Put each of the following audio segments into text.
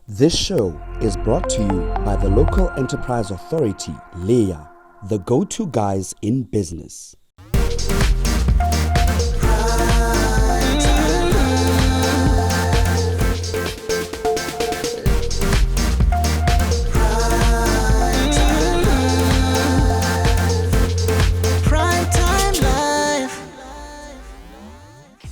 This show is brought to you by the Local Enterprise Authority, LEA, the go-to guys in business. Primetime Life.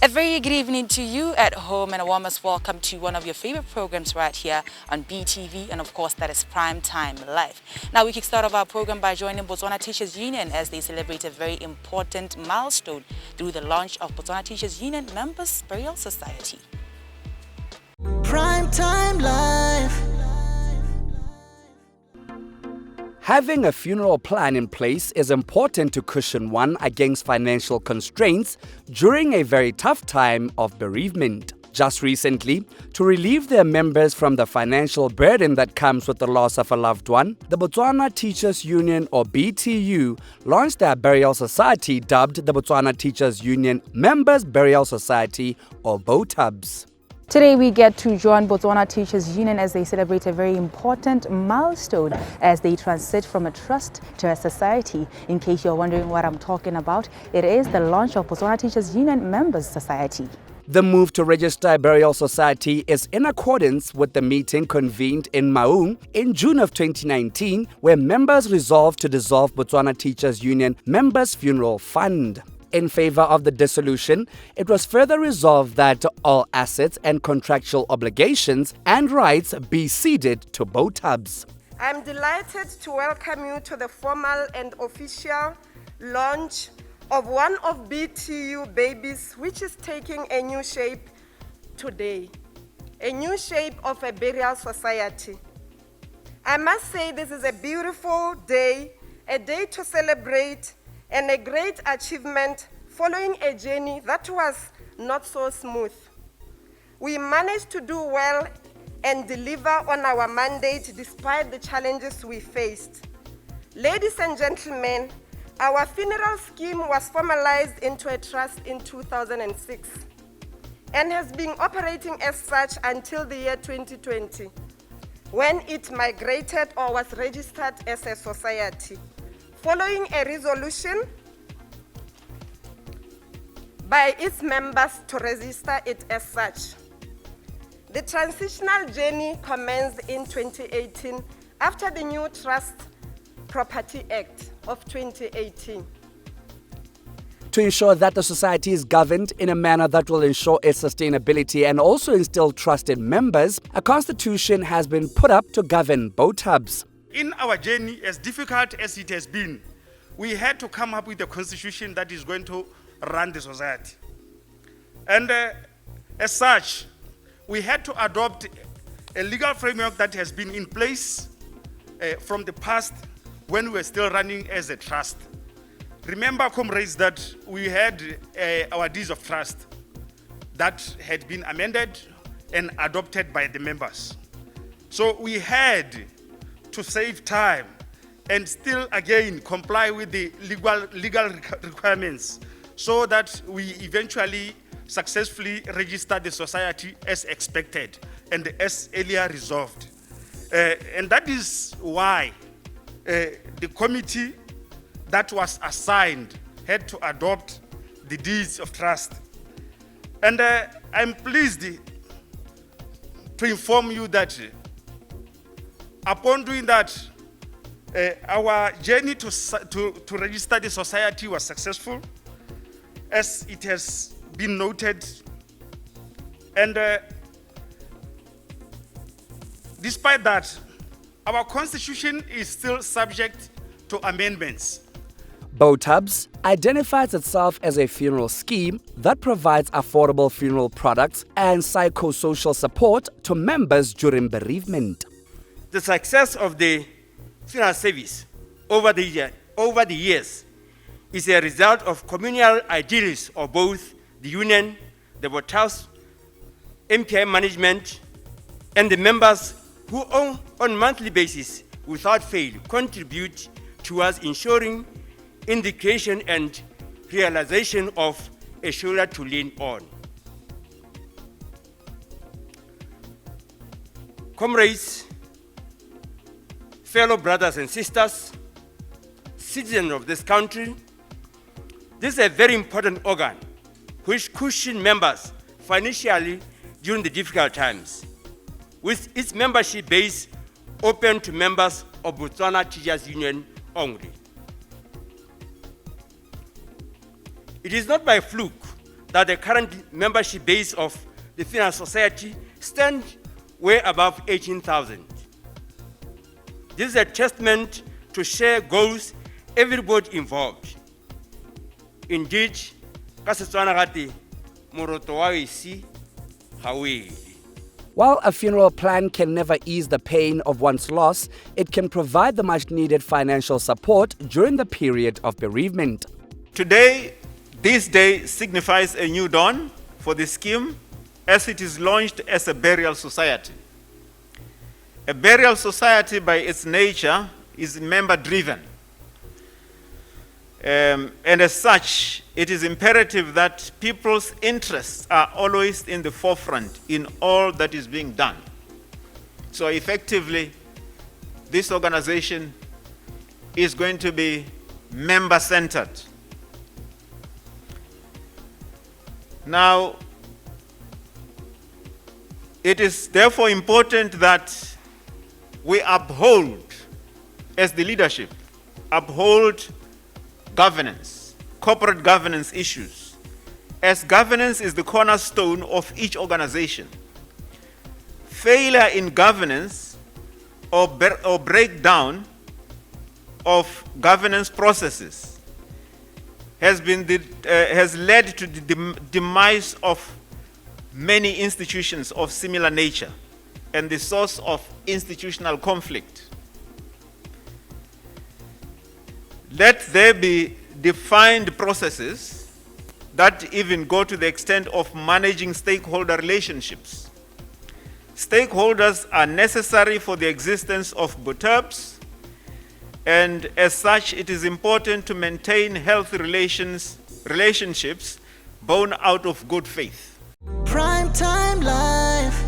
A very good evening to you at home and a warmest welcome to one of your favorite programs right here on BTV, and of course that is Primetime Life. Now we kick start off our program by joining Botswana Teachers Union as they celebrate a very important milestone through the launch of Botswana Teachers Union Members Burial Society. Primetime Life. Having a funeral plan in place is important to cushion one against financial constraints during a very tough time of bereavement. Just recently, to relieve their members from the financial burden that comes with the loss of a loved one, the Botswana Teachers Union, or BTU, launched their burial society dubbed the Botswana Teachers Union Members Burial Society, or BOTUBS. Today we get to join Botswana Teachers Union as they celebrate a very important milestone as they transit from a trust to a society. In case you're wondering what I'm talking about, it is the launch of Botswana Teachers Union Members Society. The move to register a burial society is in accordance with the meeting convened in Maung in June of 2019, where members resolved to dissolve Botswana Teachers Union Members Funeral Fund. In favor of the dissolution, it was further resolved that all assets and contractual obligations and rights be ceded to BOTUBS. I'm delighted to welcome you to the formal and official launch of one of BTU babies, which is taking a new shape today, a new shape of a burial society. I must say this is a beautiful day, a day to celebrate, and a great achievement following a journey that was not so smooth. We managed to do well and deliver on our mandate despite the challenges we faced. Ladies and gentlemen, our funeral scheme was formalized into a trust in 2006 and has been operating as such until the year 2020, when it migrated or was registered as a society, following a resolution by its members to register it as such. The transitional journey commenced in 2018 after the new Trust Property Act of 2018. To ensure that the society is governed in a manner that will ensure its sustainability and also instill trust in members, a constitution has been put up to govern BOTUBS. In our journey, as difficult as it has been, we had to come up with a constitution that is going to run the society. And as such, we had to adopt a legal framework that has been in place from the past when we were still running as a trust. Remember, comrades, that we had our deeds of trust that had been amended and adopted by the members. So we had to save time and still again comply with the legal requirements so that we eventually successfully register the society as expected and as earlier resolved. And that is why the committee that was assigned had to adopt the deeds of trust. And I'm pleased to inform you that upon doing that, our journey to register the society was successful, as it has been noted. And despite that, our constitution is still subject to amendments. BOTUBS identifies itself as a funeral scheme that provides affordable funeral products and psychosocial support to members during bereavement. The success of the funeral service over the years is a result of communal ideals of both the union, the BOTUBS, MPI management, and the members who on monthly basis, without fail, contribute towards ensuring in the creation and realization of a shoulder to lean on. Comrades, fellow brothers and sisters, citizens of this country, this is a very important organ which cushions members financially during the difficult times, with its membership base open to members of Botswana Teachers Union only. It is not by fluke that the current membership base of the Funeral Society stands way above 18,000. This is a testament to shared goals, everybody involved. Indeed, ka Setswana gate moroto wa isi ga o ele. While a funeral plan can never ease the pain of one's loss, it can provide the much-needed financial support during the period of bereavement. Today, this day signifies a new dawn for the scheme as it is launched as a burial society. A burial society by its nature is member-driven. And as such, it is imperative that people's interests are always in the forefront in all that is being done. So effectively, this organization is going to be member-centered. Now, it is therefore important that we uphold, as the leadership, uphold governance, corporate governance issues, as governance is the cornerstone of each organization. Failure in governance or breakdown of governance processes has led to the demise of many institutions of similar nature and the source of institutional conflict. Let there be defined processes that even go to the extent of managing stakeholder relationships. Stakeholders are necessary for the existence of BOTERPs, and as such, it is important to maintain healthy relationships born out of good faith. Primetime Life.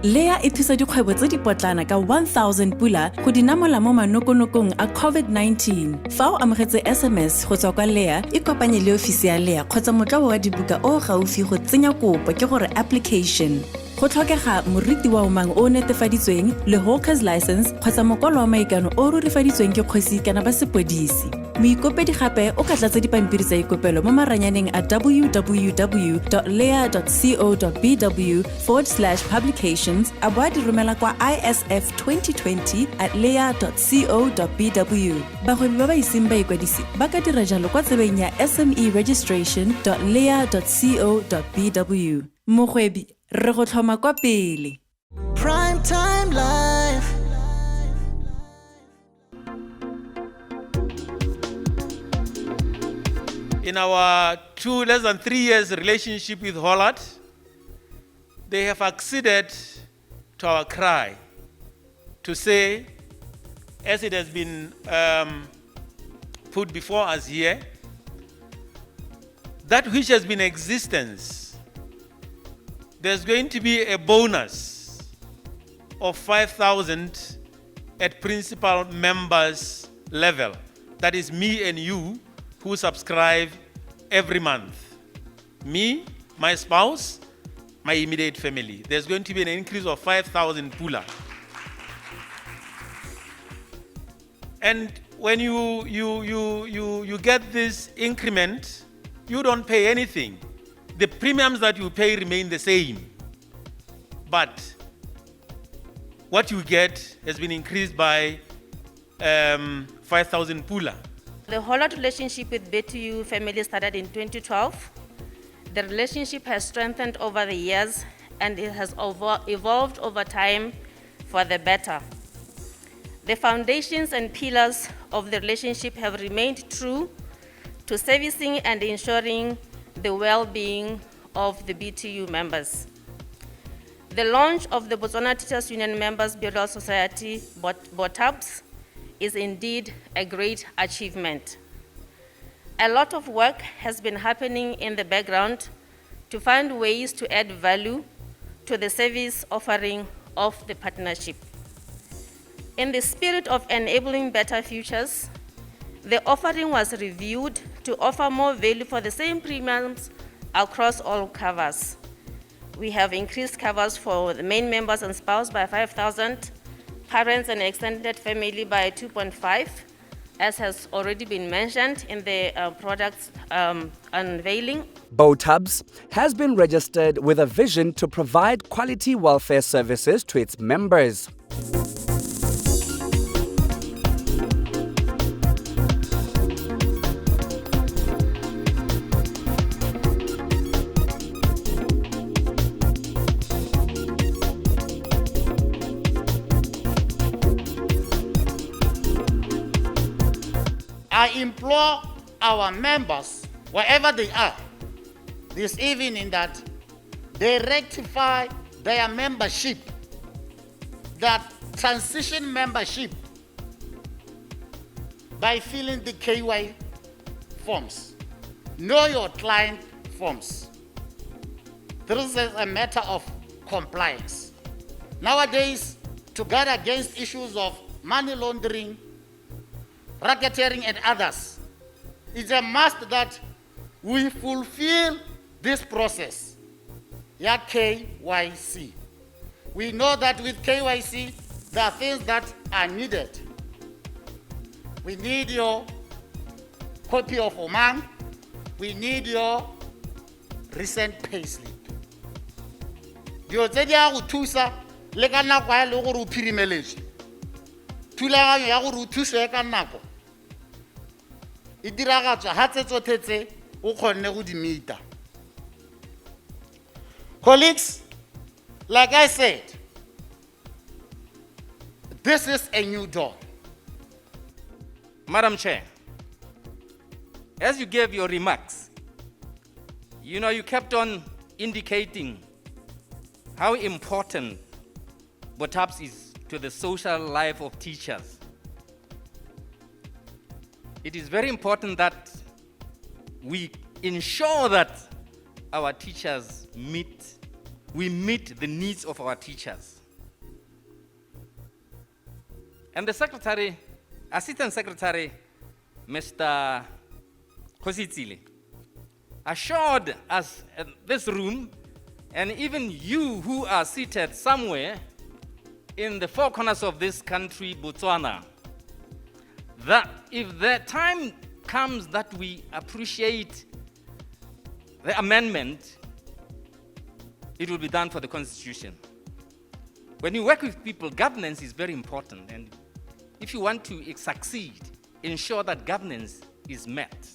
Lea e thusa dikgwebo tse di potlana ka 1,000 pula go di namola mo manokonokong a COVID-19. Fa o amogetse SMS go tswa kwa Lea, e kopanye le ofisi ya Lea kgotsa motlabo wa dibuka o gaufi go tsenya kopo ke gore application. Go tlhokega moriti wa umang o netefaditsweng le hawker's license kgotsa mokwalo wa maikano o rurifaditsweng ke kgosi kana ba sepodisi. Moikopedi gape o ka tlatsa dipampiri tsa ikopelo mo maranyaneng a www.lea.co.bw/publications a bo a di romela kwa isf2020@lea.co.bw. Bagwebi ba ba iseng ba ikwadisi ba ka dira jalo kwa tsebeng ya SMEregistration.lea.co.bw. Mogwebi re go tlhoma kwa pele. Primetime Life. In our less than 3 years relationship with Holland, they have acceded to our cry to say, as it has been put before us here, that which has been in existence, there's going to be a bonus of 5,000 at principal members level. That is me and you who subscribe every month. Me, my spouse, my immediate family. There's going to be an increase of 5,000 pula. And when you get this increment, you don't pay anything. The premiums that you pay remain the same. But what you get has been increased by 5,000 pula. The Holland relationship with BTU family started in 2012. The relationship has strengthened over the years and it has evolved over time for the better. The foundations and pillars of the relationship have remained true to servicing and ensuring the well-being of the BTU members. The launch of the Botswana Teachers Union Members Burial Society, BOTAPS, is indeed a great achievement. A lot of work has been happening in the background to find ways to add value to the service offering of the partnership. In the spirit of enabling better futures, the offering was reviewed to offer more value for the same premiums across all covers. We have increased covers for the main members and spouse by 5,000, parents and extended family by 2.5, as has already been mentioned in the products unveiling. Boat Hubs has been registered with a vision to provide quality welfare services to its members. I implore our members, wherever they are, this evening that they rectify their membership, that transition membership, by filling the KY forms, know your client forms. This is a matter of compliance. Nowadays, to guard against issues of money laundering, racketeering and others, it's a must that we fulfill this process, KYC. We know that with KYC, there are things that are needed. We need your copy of Oman. We need your recent payslip. Dio tse dia go thusa le ka nako ya le go re o phirimeletse. Thulaganyo ya go re o thuse ka nako. E diragatswa ha tse tsotlhe tse o kgonne go di meeta. Colleagues, like I said, this is a new dawn. Madam Chair, as you gave your remarks, you kept on indicating how important BOTAPS is to the social life of teachers. It is very important that we ensure that our teachers meet the needs of our teachers. And the Secretary, Assistant Secretary, Mr. Khositsile, assured us in this room, and even you who are seated somewhere in the four corners of this country, Botswana, that if the time comes that we appreciate the amendment, it will be done for the Constitution. When you work with people, governance is very important, and if you want to succeed, ensure that governance is met.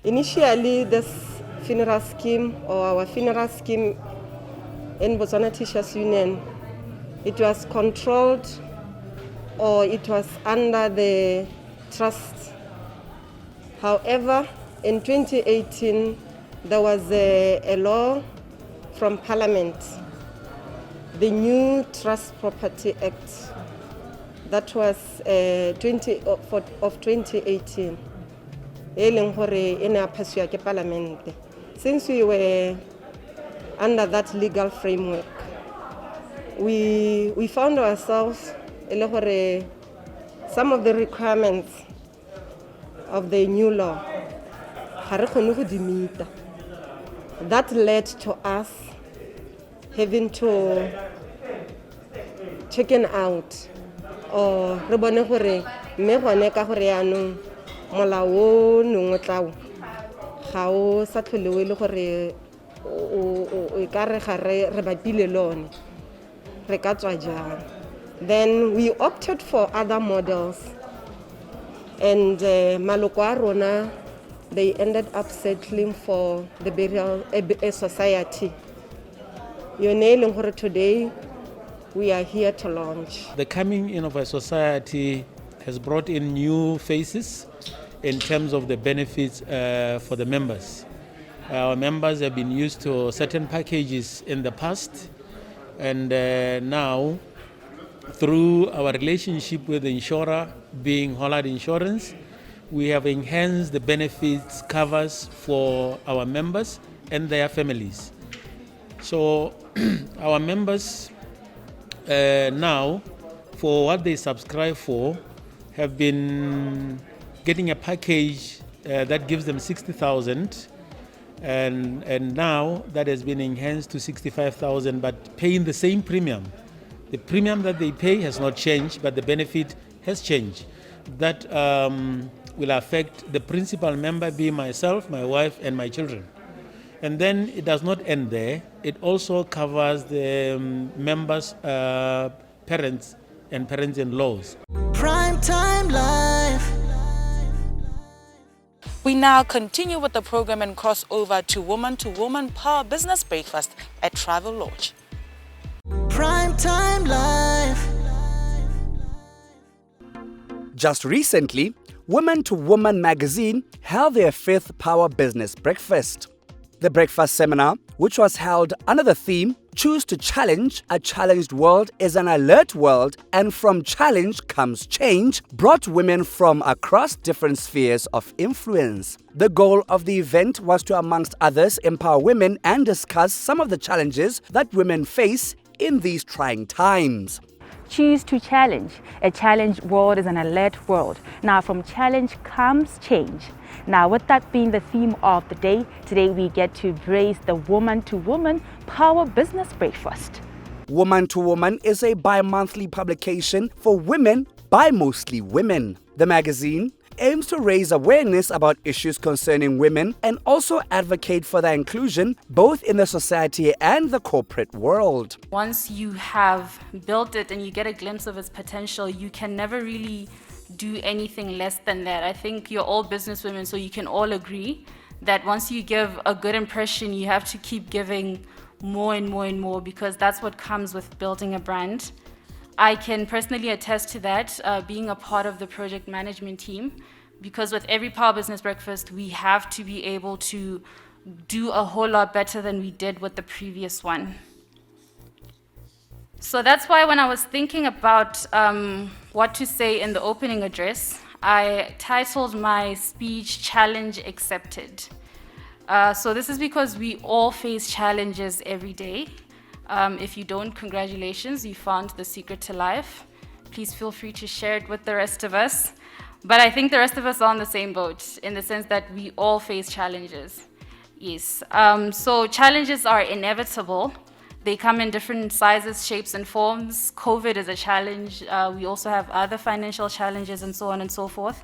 Initially, this funeral scheme, or our funeral scheme in Botswana Teachers Union, it was controlled, or it was under the trust. However, in 2018, there was a law from Parliament, the new Trust Property Act, that was 2018. Since we were under that legal framework, we found ourselves some of the requirements of the new law. That led to us having to chicken out, or molao nngwe tlao ga o sa tlholewe le gore o ka re ga re bapile lone re ka tswa jang. Then we opted for other models, and maloko a rona, they ended up settling for the burial a society. Today we are here to launch. The coming in of a society has brought in new faces in terms of the benefits for the members. Our members have been used to certain packages in the past, and now through our relationship with the insurer, being Hollard Insurance, we have enhanced the benefits covers for our members and their families. So our members now, for what they subscribe for, have been getting a package that gives them 60,000, and now that has been enhanced to 65,000, but paying the same premium. The premium that they pay has not changed, but the benefit has changed. That will affect the principal member, being myself, my wife, and my children. And then it does not end there. It also covers the members' parents and parents-in-laws. Primetime Life. We now continue with the program and cross over to Woman Power Business Breakfast at Travel Lodge. Primetime Life. Just recently, Woman to Woman magazine held their 5th Power Business Breakfast. The breakfast seminar, which was held under the theme, Choose to Challenge, a challenged world is an alert world, and from challenge comes change, brought women from across different spheres of influence. The goal of the event was to, amongst others, empower women and discuss some of the challenges that women face in these trying times. Choose to challenge. A challenged world is an alert world. Now, from challenge comes change. Now, with that being the theme of the day, today we get to embrace the Woman to Woman Power Business Breakfast. Woman to Woman is a bi-monthly publication for women by mostly women. The magazine aims to raise awareness about issues concerning women and also advocate for their inclusion both in the society and the corporate world. Once you have built it and you get a glimpse of its potential, you can never really do anything less than that. I think you're all businesswomen, so you can all agree that once you give a good impression, you have to keep giving more and more and more, because that's what comes with building a brand. I can personally attest to that, being a part of the project management team, because with every Power Business Breakfast, we have to be able to do a whole lot better than we did with the previous one. So that's why when I was thinking about what to say in the opening address, I titled my speech Challenge Accepted. So this is because we all face challenges every day. If you don't, congratulations, you found the secret to life. Please feel free to share it with the rest of us. But I think the rest of us are on the same boat in the sense that we all face challenges. Yes. So challenges are inevitable. They come in different sizes, shapes, and forms. COVID is a challenge. We also have other financial challenges and so on and so forth.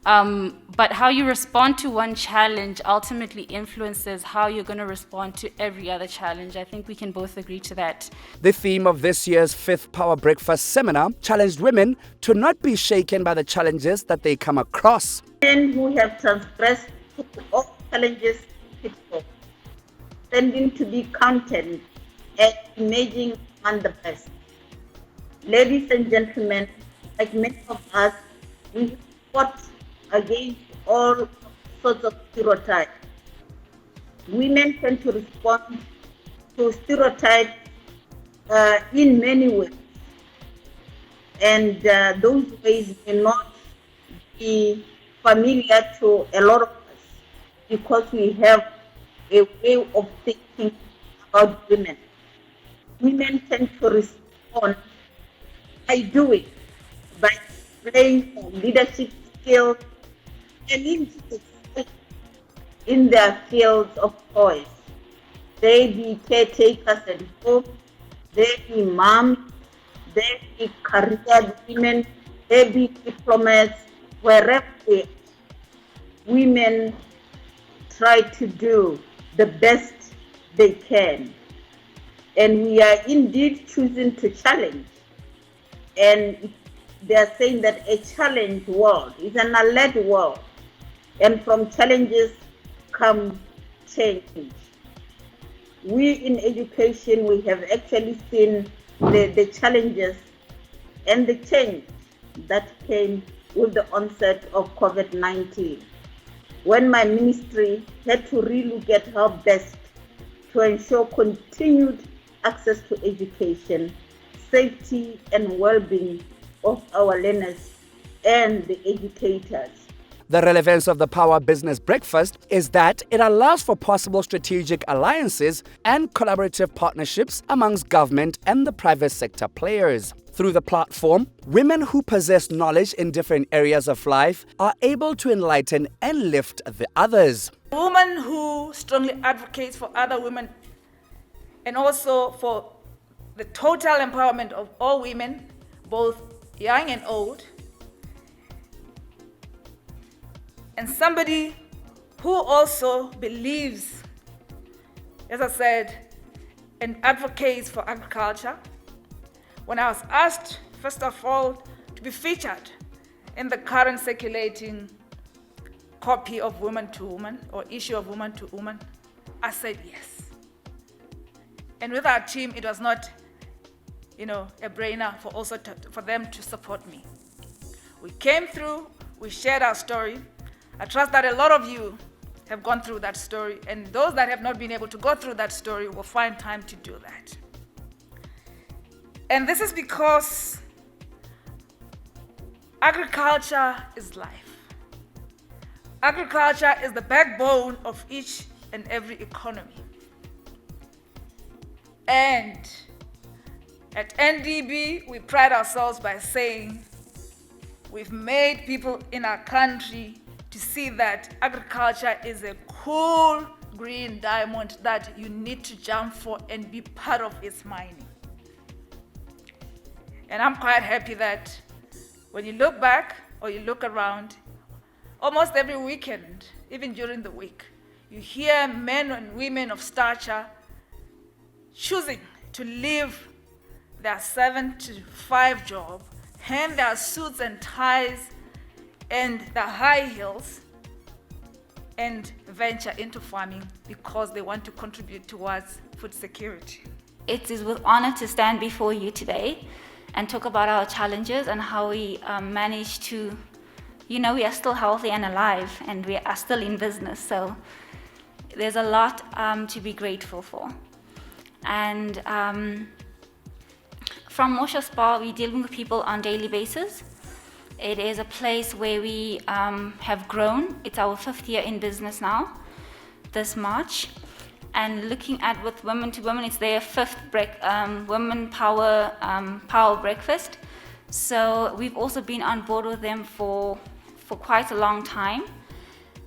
But how you respond to one challenge ultimately influences how you're going to respond to every other challenge. I think we can both agree to that. The theme of this year's 5th Power Breakfast seminar challenged women to not be shaken by the challenges that they come across. Men who have transgressed all challenges pitfall, tending to be counted and emerging among the best. Ladies and gentlemen, like many of us, we fought against all sorts of stereotypes. Women tend to respond to stereotypes in many ways, and those ways may not be familiar to a lot of us because we have a way of thinking about women. Women tend to respond by doing, by displaying leadership skills and in their fields of choice. They be caretakers at home, they be moms, they be career women, they be diplomats, wherever they are. Women try to do the best they can. And we are indeed choosing to challenge. And they are saying that a challenged world is an alert world. And from challenges come change. We in education, we have actually seen the challenges and the change that came with the onset of COVID-19. When my ministry had to relook at how best to ensure continued access to education, safety and well-being of our learners and the educators. The relevance of the Power Business Breakfast is that it allows for possible strategic alliances and collaborative partnerships amongst government and the private sector players. Through the platform, women who possess knowledge in different areas of life are able to enlighten and lift the others. A woman who strongly advocates for other women and also for the total empowerment of all women, both young and old. And somebody who also believes, as I said, and advocates for agriculture. When I was asked, first of all, to be featured in the current circulating copy of Woman to Woman or issue of Woman to Woman, I said yes. And with our team, it was not, a brainer for them to support me. We came through, we shared our story. I trust that a lot of you have gone through that story, and those that have not been able to go through that story will find time to do that. And this is because agriculture is life. Agriculture is the backbone of each and every economy. And at NDB, we pride ourselves by saying we've made people in our country to see that agriculture is a cool green diamond that you need to jump for and be part of its mining. And I'm quite happy that when you look back or you look around, almost every weekend, even during the week, you hear men and women of stature choosing to leave their 7 to 5 job, hang their suits and ties and the high heels, and venture into farming because they want to contribute towards food security. It is with honor to stand before you today and talk about our challenges and how we managed to, we are still healthy and alive and we are still in business. So there's a lot to be grateful for. And from Mosha Spa, we're dealing with people on a daily basis. It is a place where we have grown. It's our 5th year in business now, this March. And looking at with Women to Women, it's their 5th Women Power Breakfast. So we've also been on board with them for quite a long time.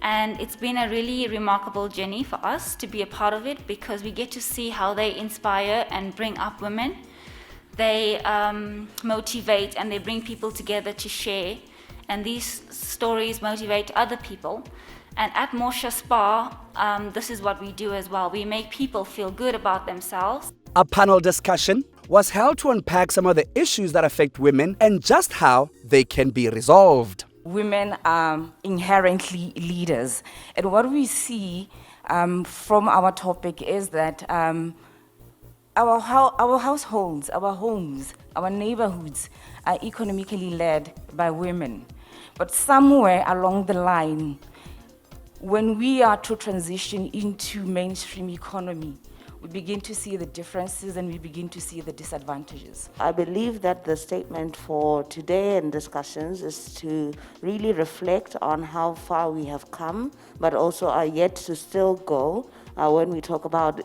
And it's been a really remarkable journey for us to be a part of it because we get to see how they inspire and bring up women. They motivate and they bring people together to share. And these stories motivate other people. And at Mosha Spa, this is what we do as well. We make people feel good about themselves. A panel discussion was held to unpack some of the issues that affect women and just how they can be resolved. Women are inherently leaders. And what we see from our topic is that our households, our homes, our neighborhoods are economically led by women. But somewhere along the line, when we are to transition into mainstream economy, we begin to see the differences and we begin to see the disadvantages. I believe that the statement for today and discussions is to really reflect on how far we have come, but also are yet to still go. When we talk about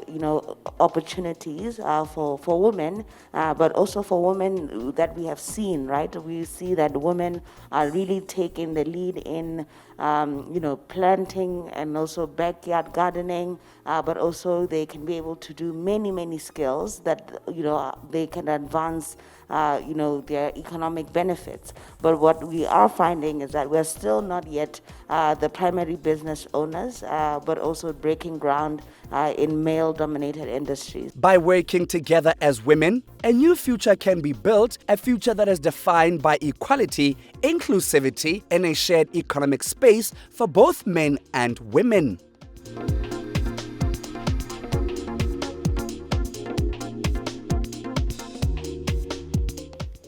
opportunities for women, but also for women that we have seen, right? We see that women are really taking the lead in planting and also backyard gardening, but also they can be able to do many skills that they can advance their economic benefits. But what we are finding is that we're still not yet the primary business owners, but also breaking ground in male-dominated industries. By working together as women, a new future can be built, a future that is defined by equality, inclusivity, and a shared economic space for both men and women.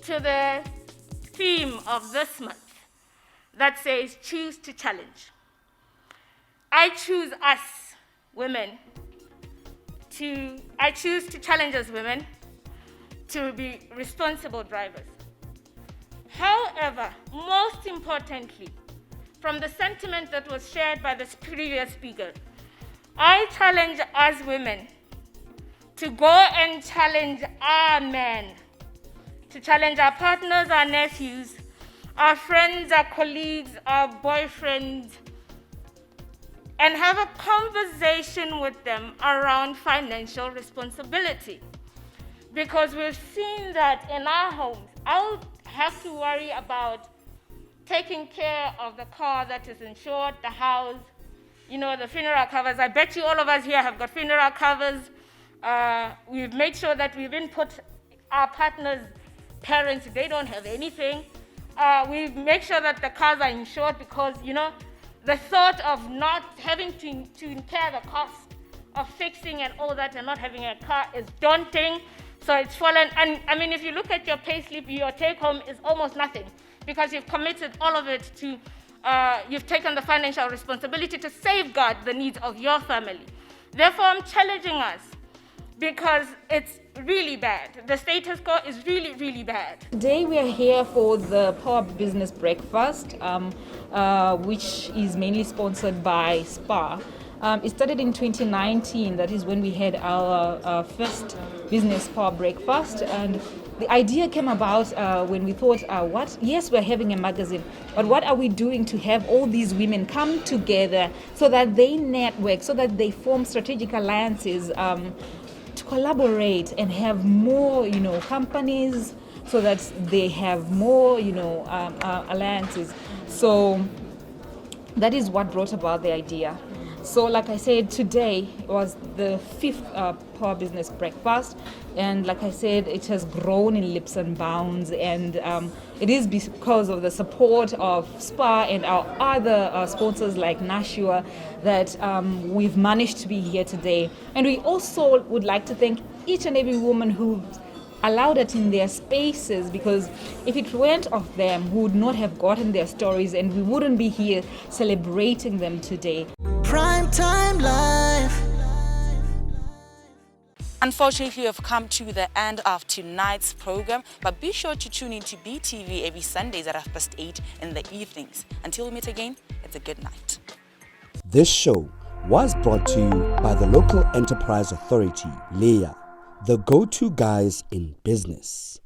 To the theme of this month that says choose to challenge. I choose us women I choose to challenge us women to be responsible drivers. However, most importantly, from the sentiment that was shared by the previous speaker. I challenge us women to go and challenge our men, to challenge our partners, our nephews, our friends, our colleagues, our boyfriends, and have a conversation with them around financial responsibility. Because we've seen that in our homes, I'll have to worry about taking care of the car that is insured, the house, the funeral covers. I bet you all of us here have got funeral covers. We've made sure that we've input our partners' parents, they don't have anything. We've made sure that the cars are insured because, the thought of not having to incur the cost of fixing and all that and not having a car is daunting. So it's fallen. And I mean, if you look at your pay slip, your take home is almost nothing because you've committed all of it to, you've taken the financial responsibility to safeguard the needs of your family. Therefore, I'm challenging us because it's really bad. The status quo is really, really bad. Today we are here for the Power Business Breakfast, which is mainly sponsored by SPAR. It started in 2019, that is when we had our first business Power Breakfast, and the idea came about when we thought, yes, we're having a magazine, but what are we doing to have all these women come together so that they network, so that they form strategic alliances, to collaborate and have more, companies, so that they have more, alliances. So that is what brought about the idea. So like I said, today was the 5th Power Business Breakfast, and like I said, it has grown in leaps and bounds, and it is because of the support of SPAR and our other sponsors like Nashua that we've managed to be here today. And we also would like to thank each and every woman who allowed us in their spaces, because if it weren't of them, we would not have gotten their stories and we wouldn't be here celebrating them today. Primetime Life. Unfortunately, we have come to the end of tonight's program, but be sure to tune in to BTV every Sundays at 8:30 in the evenings. Until we meet again, it's a good night. This show was brought to you by the Local Enterprise Authority, LEA, the go-to guys in business.